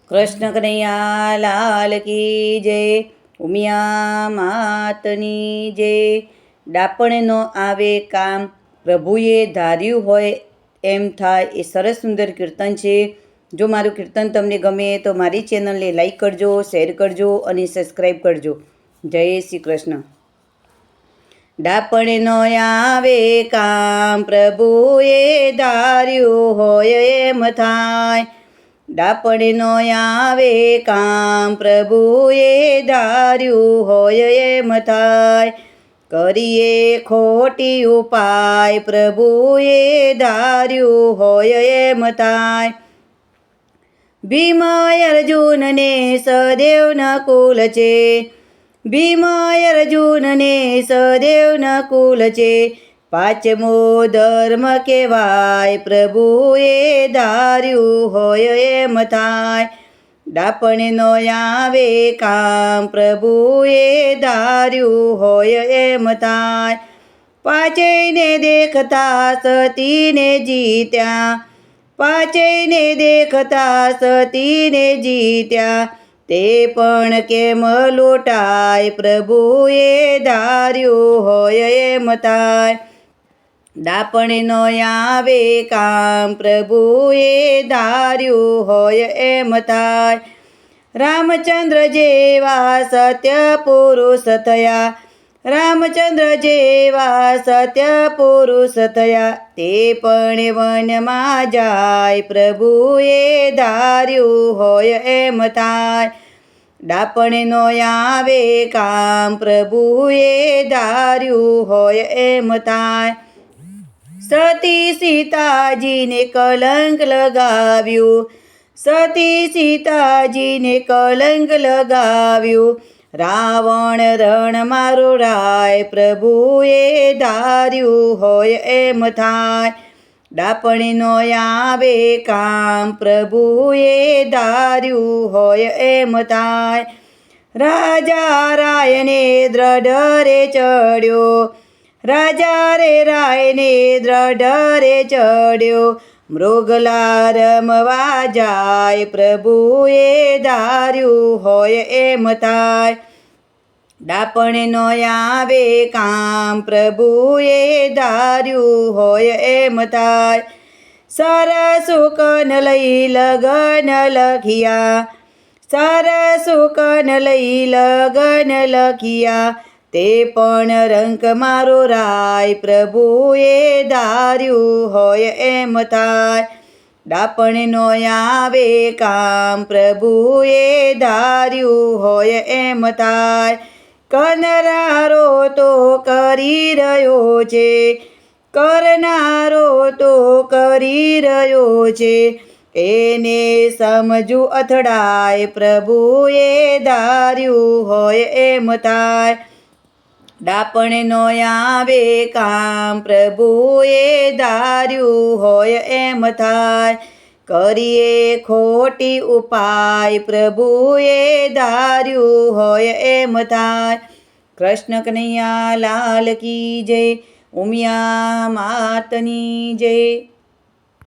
કૃષ્ણ કનૈયા લાલ કી જય, ઉમિયા માતની જય। ડાપણ નો આવે કામ, પ્રભુએ ધાર્યું હોય એમ થાય, એ સરસ સુંદર કીર્તન છે। જો મારું કીર્તન તમને ગમે તો મારી ચેનલને લાઈક કરજો, શેર કરજો અને સબસ્ક્રાઈબ કરજો। જય શ્રી કૃષ્ણ। ડાપણ નો આવે કામ, પ્રભુએ ધાર્યું હોય એમ થાય। ડાપણ નો આવે કામ, પ્રભુએ ધાર્યું હોય એમ થાય। કરીએ ખોટી ઉપાય, પ્રભુએ ધાર્યું હોય એમ થાય। ભીમ અર્જુનને સદેવ નકુલ છે, ભીમ અર્જુનને સદેવ નકુલ છે। પાંચમો ધર્મ કહેવાય, પ્રભુએ ધાર્યું હોય એમ થાય। ડાપણ નો આવે કામ, પ્રભુએ ધાર્યું હોય એમ થાય। પાંચેયને દેખતા સતીને જીત્યા, પાંચેયને દેખતા સતીને જીત્યા। તે પણ કેમ લોટાય, પ્રભુએ ધાર્યું હોય એમ થાય। ડાપણ નો આવે કામ, પ્રભુએ ધાર્યું હોય એમ થાય। રામચંદ્ર જેવા સત્ય પુરુષ થયા, રામચંદ્ર જેવા સત્ય પુરુષ થયા। તે પણ વનમાં જાય, પ્રભુએ ધાર્યું હોય એમ થાય। ડાપણ નો આવે કામ, પ્રભુએ ધાર્યું હોય એમ થાય। સતી સીતાજીને કલંક લગાવ્યું, સતી સીતાજીને કલંક લગાવ્યું। રાવણ રણમાં રોળાય, પ્રભુએ ધાર્યું હોય એમ થાય। ડાપણ નો આવે કામ, પ્રભુએ ધાર્યું હોય એમ થાય। રાજા રાયને દ્રઢ રે ચડ્યો, રાજા રે રાયને દ્રઢ રે ચડ્યો। મૃગલા રમવા જાય, પ્રભુએ ધાર્યું હોય એમ થાય। ડાપણ નો આવે કામ, પ્રભુએ ધાર્યું હોય એમ થાય। સરસુકન લઈ લગન લખિયા, સરસુકન લઈ લગન લખિયા। તે પણ રંક મારો રાય, પ્રભુએ ધાર્યું હોય એમ થાય। ડાપણ નો આવે કામ, પ્રભુએ ધાર્યું હોય એમ થાય। કરનારો તો કરી રહ્યો છે, કરનારો તો કરી રહ્યો છે। એને સમજવું અથડાય, પ્રભુએ ધાર્યું હોય એમ થાય। ડાપણ નો આવે કામ, પ્રભુએ ધાર્યું હોય એમ થાય। કરીએ ખોટી ઉપાય, પ્રભુએ ધાર્યું હોય એમ થાય। કૃષ્ણ કનૈયા લાલ કી જય, ઉમિયા માતની જય।